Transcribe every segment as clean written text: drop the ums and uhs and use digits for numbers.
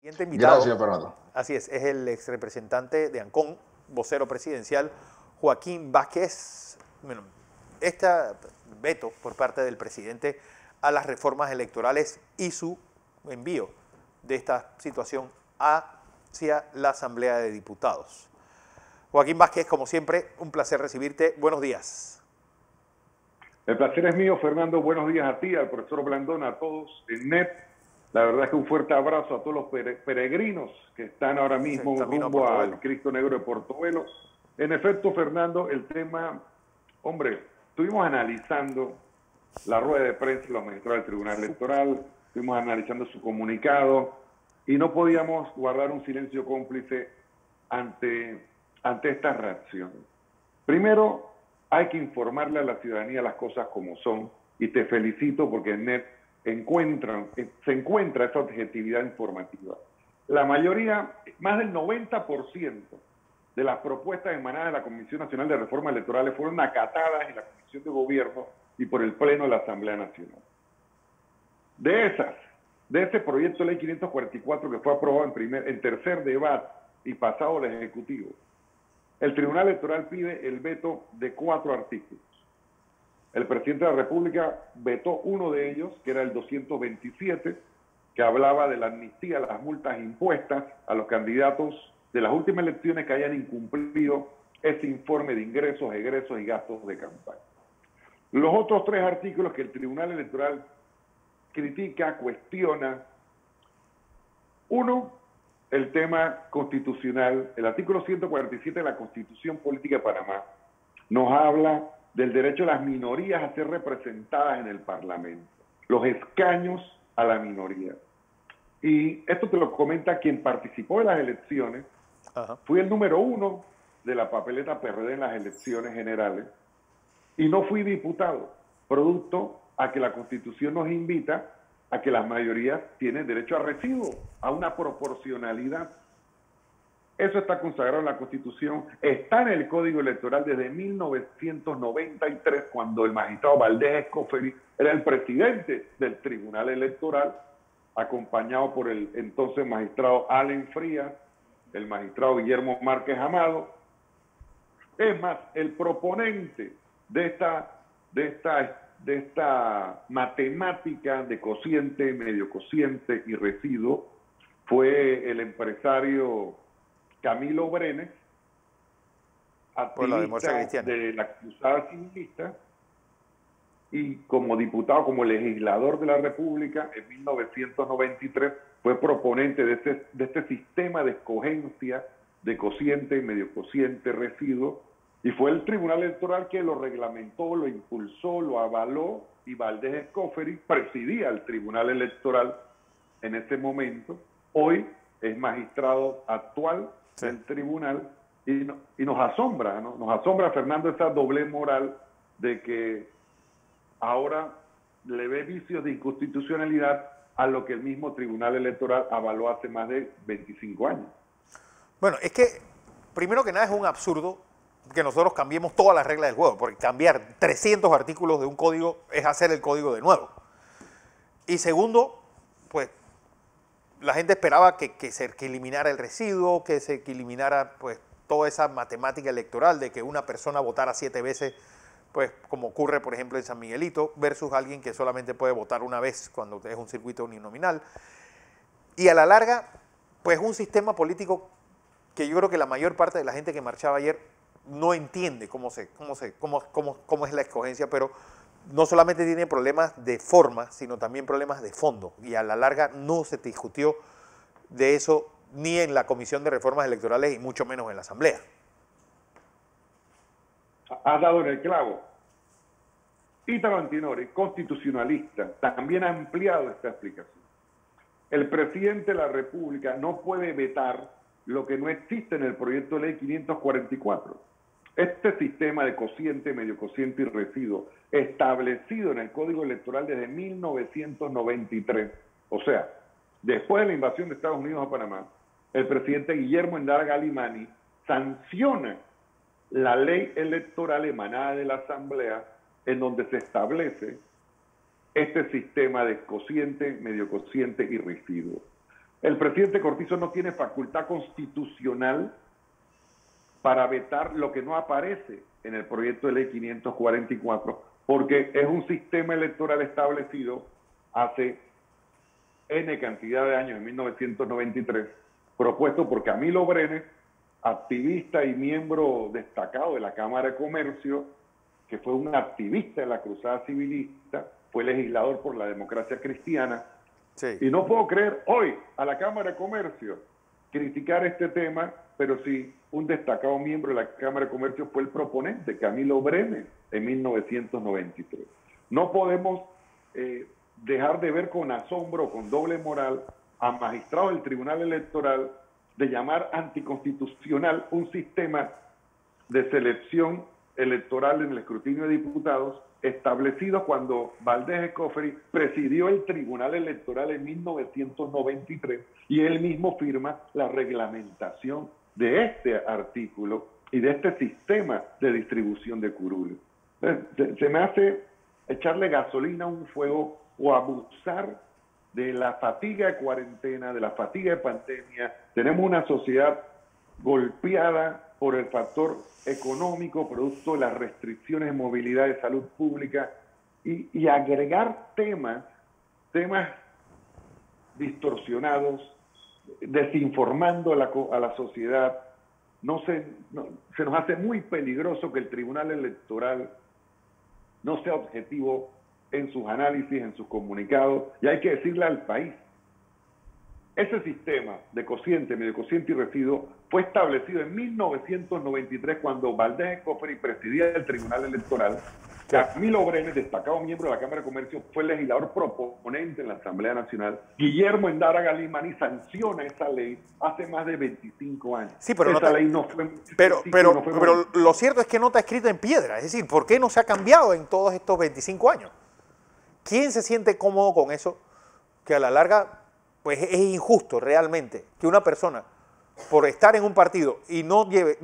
Siguiente invitado, Gracias, Fernando. así es el ex representante de Ancón, vocero presidencial, Joaquín Vázquez. Bueno, este veto por parte del presidente a las reformas electorales y su envío de esta situación hacia la Asamblea de Diputados. Joaquín Vázquez, como siempre, un placer recibirte. Buenos días. El placer es mío, Fernando. Buenos días a ti, al profesor Blandón, a todos en NET. La verdad es que un fuerte abrazo a todos los peregrinos que están ahora mismo rumbo al Cristo Negro de Portobelo. En efecto, Fernando, el tema, hombre, estuvimos analizando la rueda de prensa de los magistrados del Tribunal Electoral, estuvimos analizando su comunicado y no podíamos guardar un silencio cómplice ante esta reacción. Primero, hay que informarle a la ciudadanía las cosas como son y te felicito porque en NET se encuentra esa objetividad informativa. La mayoría, más del 90% de las propuestas emanadas de la Comisión Nacional de Reformas Electorales fueron acatadas en la Comisión de Gobierno y por el Pleno de la Asamblea Nacional. De ese proyecto de ley 544 que fue aprobado en tercer debate y pasado al Ejecutivo, el Tribunal Electoral pide el veto de 4 artículos. El presidente de la República vetó uno de ellos, que era el 227, que hablaba de la amnistía, las multas impuestas a los candidatos de las últimas elecciones que hayan incumplido ese informe de ingresos, egresos y gastos de campaña. Los otros 3 artículos que el Tribunal Electoral critica, cuestiona. Uno, el tema constitucional. El artículo 147 de la Constitución Política de Panamá nos habla del derecho de las minorías a ser representadas en el Parlamento, los escaños a la minoría. Y esto te lo comenta quien participó de las elecciones. Fui el número 1 de la papeleta PRD en las elecciones generales y no fui diputado, producto a que la Constitución nos invita a que las mayorías tienen derecho a residuo, a una proporcionalidad. Eso está consagrado en la Constitución, está en el Código Electoral desde 1993, cuando el magistrado Valdés Escoferi era el presidente del Tribunal Electoral, acompañado por el entonces magistrado Allen Frías, el magistrado Guillermo Márquez Amado. Es más, el proponente de esta matemática de cociente, medio cociente y residuo fue el empresario Camilo Brenes, activista de la Cruzada Civilista, y como diputado, como legislador de la República, en 1993 fue proponente de este sistema de escogencia de cociente, medio cociente, residuo, y fue el Tribunal Electoral que lo reglamentó, lo impulsó, lo avaló, y Valdés Escoferi presidía el Tribunal Electoral en ese momento. Hoy es magistrado actual del tribunal y nos asombra, ¿no? Nos asombra, Fernando, esa doble moral de que ahora le ve vicios de inconstitucionalidad a lo que el mismo Tribunal Electoral avaló hace más de 25 años. Bueno, es que primero que nada es un absurdo que nosotros cambiemos todas las reglas del juego, porque cambiar 300 artículos de un código es hacer el código de nuevo. Y segundo, pues la gente esperaba que se eliminara el residuo, que se eliminara pues toda esa matemática electoral de que una persona votara 7 veces, pues como ocurre por ejemplo en San Miguelito, versus alguien que solamente puede votar una vez cuando es un circuito uninominal. Y a la larga, pues un sistema político que yo creo que la mayor parte de la gente que marchaba ayer no entiende cómo es la escogencia, pero no solamente tiene problemas de forma, sino también problemas de fondo. Y a la larga no se discutió de eso ni en la Comisión de Reformas Electorales y mucho menos en la Asamblea. Has dado en el clavo. Ítalo Antinori, constitucionalista, también ha ampliado esta explicación. El presidente de la República no puede vetar lo que no existe en el proyecto de ley 544. Este sistema de cociente, medio cociente y residuo, establecido en el Código Electoral desde 1993, o sea, después de la invasión de Estados Unidos a Panamá, el presidente Guillermo Endara Galimani sanciona la ley electoral emanada de la Asamblea, en donde se establece este sistema de cociente, medio cociente y residuo. el presidente Cortizo no tiene facultad constitucional para vetar lo que no aparece en el proyecto de ley 544, porque es un sistema electoral establecido hace N cantidad de años, en 1993, propuesto por Camilo Brenes, activista y miembro destacado de la Cámara de Comercio, que fue un activista de la cruzada civilista, fue legislador por la democracia cristiana. Sí. Y no puedo creer hoy a la Cámara de Comercio criticar este tema, pero sí un destacado miembro de la Cámara de Comercio fue el proponente, Camilo Brenes, en 1993. No podemos dejar de ver con asombro, con doble moral, a magistrados del Tribunal Electoral de llamar anticonstitucional un sistema de selección electoral en el escrutinio de diputados establecido cuando Valdés Escoferi presidió el Tribunal Electoral en 1993 y él mismo firma la reglamentación de este artículo y de este sistema de distribución de curules. Se me hace echarle gasolina a un fuego o abusar de la fatiga de cuarentena, de la fatiga de pandemia. Tenemos una sociedad golpeada por el factor económico, producto de las restricciones de movilidad de salud pública, y agregar temas distorsionados, desinformando a la sociedad, se nos hace muy peligroso que el Tribunal Electoral no sea objetivo en sus análisis, en sus comunicados, y hay que decirle al país, ese sistema de cociente, medio cociente y residuo fue establecido en 1993 cuando Valdés Escoferi presidía el Tribunal Electoral. Camilo Brenes, destacado miembro de la Cámara de Comercio, fue el legislador proponente en la Asamblea Nacional. Guillermo Endara Galimani sanciona esa ley hace más de 25 años. Sí, pero esa ley no fue... Pero lo cierto es que no está escrita en piedra. Es decir, ¿por qué no se ha cambiado en todos estos 25 años? ¿Quién se siente cómodo con eso? Que a la larga, pues es injusto realmente que una persona, por estar en un partido y no lleve,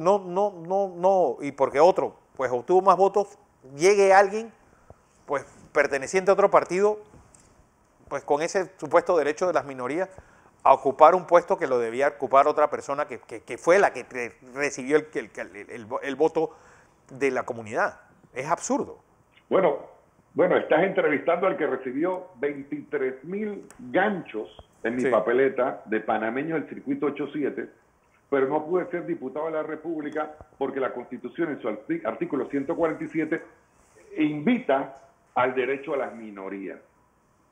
y porque otro pues obtuvo más votos, llegue alguien pues perteneciente a otro partido, pues con ese supuesto derecho de las minorías a ocupar un puesto que lo debía ocupar otra persona que fue la que recibió el voto de la comunidad. Es absurdo. Bueno, estás entrevistando al que recibió 23,000 ganchos en mi papeleta de panameños del circuito 87, pero no pude ser diputado de la República porque la Constitución en su artículo 147 invita al derecho a las minorías,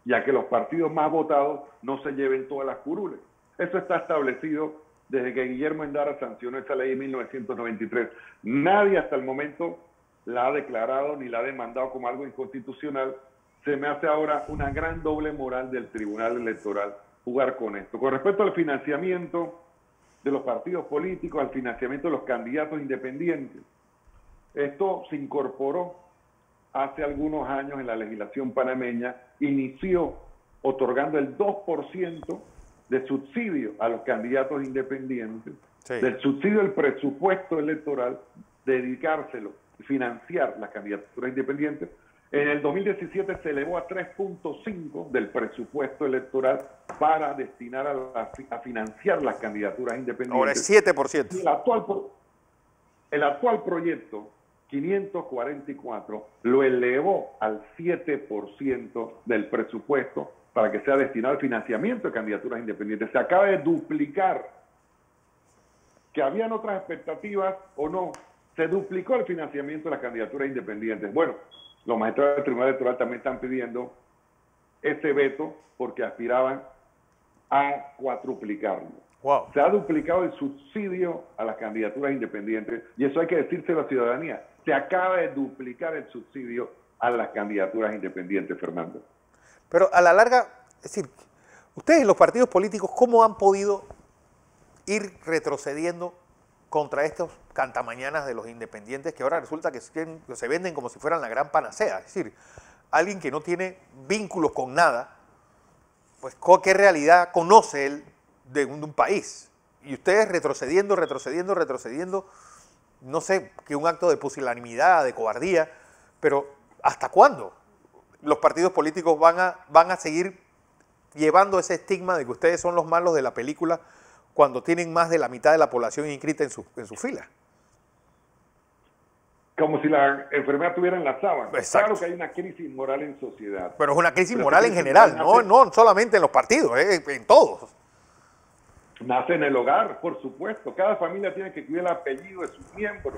ya que los partidos más votados no se lleven todas las curules. Eso está establecido desde que Guillermo Endara sancionó esa ley en 1993. Nadie hasta el momento la ha declarado ni la ha demandado como algo inconstitucional. Se me hace ahora una gran doble moral del Tribunal Electoral jugar con esto. Con respecto al financiamiento de los partidos políticos, al financiamiento de los candidatos independientes, esto se incorporó hace algunos años en la legislación panameña, inició otorgando el 2% de subsidio a los candidatos independientes, del subsidio del presupuesto electoral, dedicárselo, financiar las candidaturas independientes. En el 2017 se elevó a 3.5 del presupuesto electoral para destinar a financiar las candidaturas independientes. Ahora es 7%. Y el actual proyecto 544 lo elevó al 7% del presupuesto para que sea destinado al financiamiento de candidaturas independientes. Se acaba de duplicar, que habían otras expectativas o no, se duplicó el financiamiento de las candidaturas independientes. Bueno, los magistrados del Tribunal Electoral también están pidiendo ese veto porque aspiraban a cuadruplicarlo. Wow. Se ha duplicado el subsidio a las candidaturas independientes y eso hay que decírselo a la ciudadanía. Se acaba de duplicar el subsidio a las candidaturas independientes, Fernando. Pero a la larga, es decir, ustedes en los partidos políticos, ¿cómo han podido ir retrocediendo contra estos cantamañanas de los independientes que ahora resulta que se venden como si fueran la gran panacea? Es decir, alguien que no tiene vínculos con nada, pues ¿qué realidad conoce él de un país? Y ustedes retrocediendo, no sé, que un acto de pusilanimidad, de cobardía, pero ¿hasta cuándo los partidos políticos van a seguir llevando ese estigma de que ustedes son los malos de la película cuando tienen más de la mitad de la población inscrita en su fila. Como si la enfermedad tuviera en la sábana. Exacto. Claro que hay una crisis moral en sociedad. Pero es una crisis moral en general, no solamente en los partidos, en todos. Nace en el hogar, por supuesto. Cada familia tiene que cuidar el apellido de sus miembros.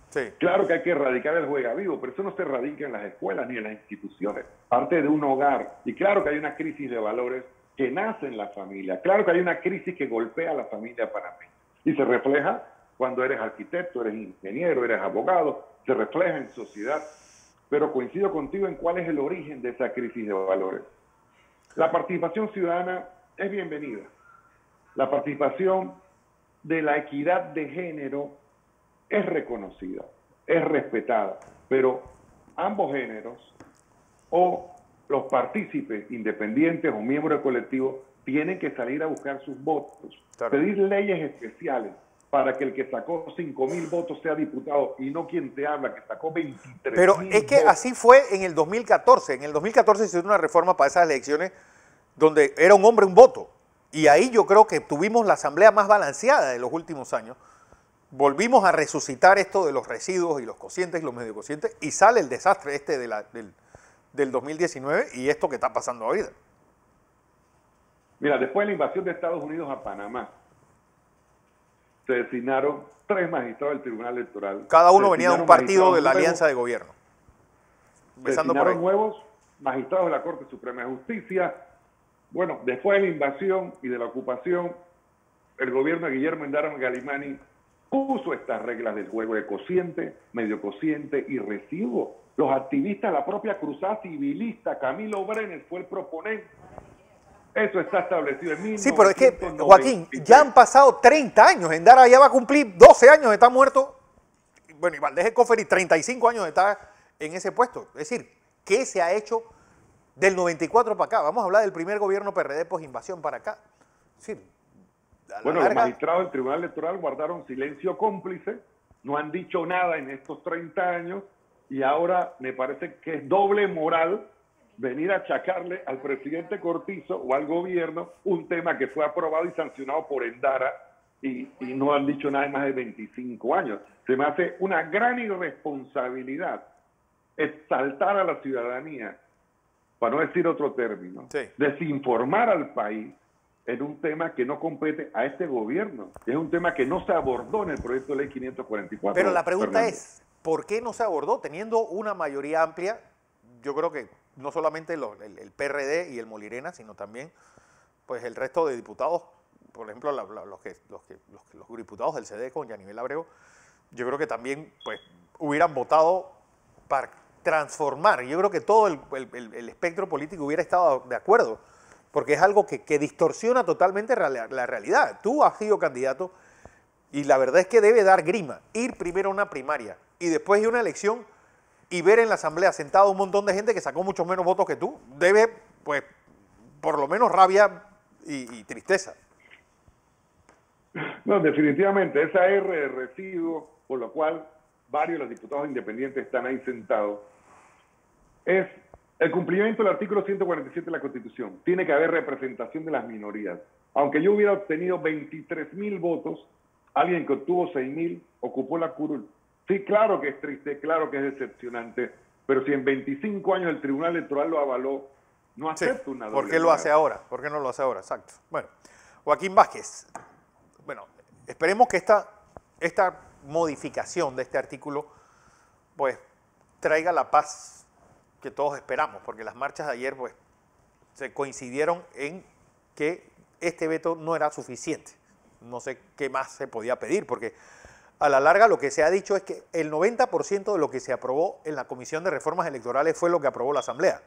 Sí. Claro que hay que erradicar el juega vivo, pero eso no se erradica en las escuelas ni en las instituciones. Parte de un hogar. Y claro que hay una crisis de valores que nace en la familia. Claro que hay una crisis que golpea a la familia panameña. Y se refleja cuando eres arquitecto, eres ingeniero, eres abogado, se refleja en sociedad. Pero coincido contigo en cuál es el origen de esa crisis de valores. La participación ciudadana es bienvenida. La participación de la equidad de género es reconocida, es respetada, pero ambos géneros o los partícipes independientes o miembros del colectivo tienen que salir a buscar sus votos, claro. Pedir leyes especiales para que el que sacó 5.000 votos sea diputado y no quien te habla, que sacó 23.000 Pero es que votos. así fue en el 2014. En el 2014 se hizo una reforma para esas elecciones donde era un hombre un voto. Y ahí yo creo que tuvimos la asamblea más balanceada de los últimos años. Volvimos a resucitar esto de los residuos y los cocientes y los medio cocientes y sale el desastre este del 2019 y esto que está pasando ahorita. Mira, después de la invasión de Estados Unidos a Panamá, se designaron 3 magistrados del Tribunal Electoral. Cada uno venía de un partido de la alianza de gobierno. Designaron nuevos magistrados de la Corte Suprema de Justicia. Bueno, después de la invasión y de la ocupación, el gobierno de Guillermo Endara Galimani puso estas reglas del juego de cociente, medio cociente y residuo. Los activistas, la propia cruzada civilista, Camilo Brenes fue el proponente. Eso está establecido en 1993. Sí, pero es que, Joaquín, ya han pasado 30 años. Endara ya va a cumplir 12 años, está muerto. Bueno, y Valdés Escoferi, 35 años está en ese puesto. Es decir, ¿qué se ha hecho del 94 para acá? Vamos a hablar del primer gobierno PRD post-invasión para acá. Es decir, bueno, los magistrados del Tribunal Electoral guardaron silencio cómplice, no han dicho nada en estos 30 años y ahora me parece que es doble moral venir a achacarle al presidente Cortizo o al gobierno un tema que fue aprobado y sancionado por Endara y no han dicho nada en más de 25 años. Se me hace una gran irresponsabilidad exaltar a la ciudadanía, para no decir otro término, sí, desinformar al país en un tema que no compete a este gobierno. Es un tema que no se abordó en el proyecto de ley 544. Pero la pregunta es, ¿por qué no se abordó? Teniendo una mayoría amplia, yo creo que no solamente el PRD y el Molirena, sino también pues el resto de diputados, por ejemplo, los diputados del CD con Yanivel Abreu, yo creo que también pues hubieran votado para transformar. Yo creo que todo el espectro político hubiera estado de acuerdo, porque es algo que distorsiona totalmente la realidad. Tú has sido candidato y la verdad es que debe dar grima ir primero a una primaria y después de una elección y ver en la asamblea sentado un montón de gente que sacó muchos menos votos que tú. Debe, pues, por lo menos rabia y tristeza. No, definitivamente, esa R de residuo, por lo cual varios de los diputados independientes están ahí sentados, es el cumplimiento del artículo 147 de la Constitución. Tiene que haber representación de las minorías. Aunque yo hubiera obtenido 23.000 votos, alguien que obtuvo 6.000 ocupó la curul. Sí, claro que es triste, claro que es decepcionante, pero si en 25 años el Tribunal Electoral lo avaló, no acepto una doble. ¿Por qué lo hace ahora? ¿Por qué no lo hace ahora? Exacto. Bueno, Joaquín Vázquez, bueno, esperemos que esta modificación de este artículo pues traiga la paz que todos esperamos, porque las marchas de ayer pues se coincidieron en que este veto no era suficiente. No sé qué más se podía pedir, porque a la larga lo que se ha dicho es que el 90% de lo que se aprobó en la Comisión de Reformas Electorales fue lo que aprobó la Asamblea.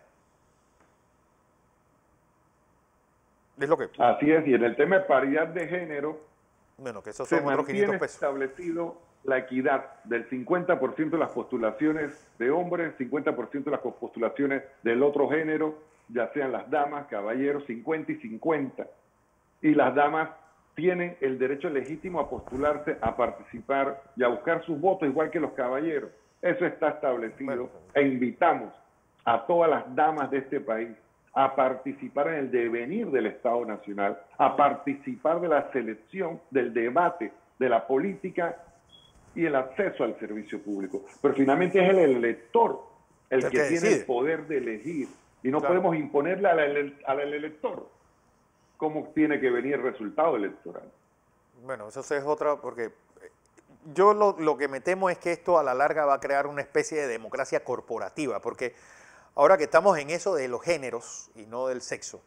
Es lo que... Así es, y en el tema de paridad de género, bueno, que esos son otros 500 pesos. Establecido la equidad del 50% de las postulaciones de hombres, 50% de las postulaciones del otro género, ya sean las damas, caballeros, 50 y 50. Y las damas tienen el derecho legítimo a postularse, a participar y a buscar sus votos, igual que los caballeros. Eso está establecido. Bueno, e invitamos a todas las damas de este país a participar en el devenir del Estado Nacional, a participar de la selección, del debate, de la política y el acceso al servicio público. Pero finalmente es el elector el que tiene el poder de elegir y no podemos imponerle al elector cómo tiene que venir el resultado electoral. Bueno, eso es otra, porque yo lo que me temo es que esto a la larga va a crear una especie de democracia corporativa, porque ahora que estamos en eso de los géneros y no del sexo,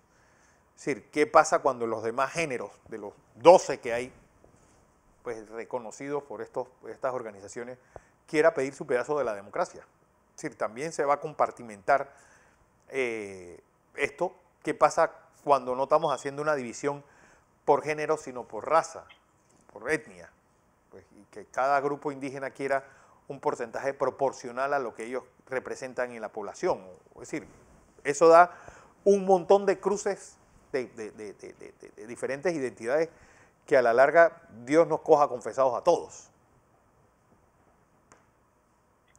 es decir, ¿qué pasa cuando los demás géneros, de los 12 que hay, pues reconocidos por estas organizaciones, quiera pedir su pedazo de la democracia? Es decir, también se va a compartimentar esto. ¿Qué pasa cuando no estamos haciendo una división por género, sino por raza, por etnia? Pues, y que cada grupo indígena quiera un porcentaje proporcional a lo que ellos representan en la población. Es decir, eso da un montón de cruces de diferentes identidades que a la larga Dios nos coja confesados a todos.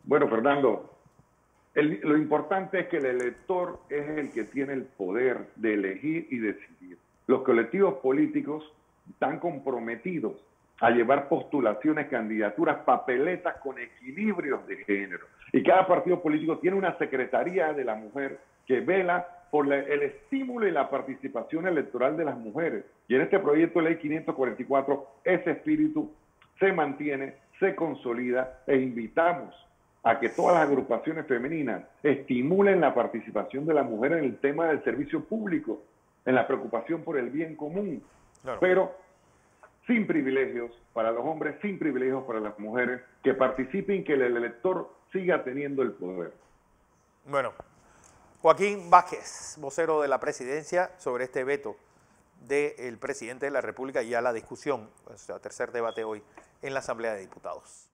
Bueno, Fernando, lo importante es que el elector es el que tiene el poder de elegir y decidir. Los colectivos políticos están comprometidos a llevar postulaciones, candidaturas, papeletas con equilibrios de género. Y cada partido político tiene una secretaría de la mujer que vela por el estímulo y la participación electoral de las mujeres. Y en este proyecto de ley 544, ese espíritu se mantiene, se consolida e invitamos a que todas las agrupaciones femeninas estimulen la participación de la mujer en el tema del servicio público, en la preocupación por el bien común, claro, pero sin privilegios para los hombres, sin privilegios para las mujeres, que participen, que el elector siga teniendo el poder. Bueno, Joaquín Vázquez, vocero de la presidencia, sobre este veto del presidente de la República y ya la discusión, o sea, tercer debate hoy en la Asamblea de Diputados.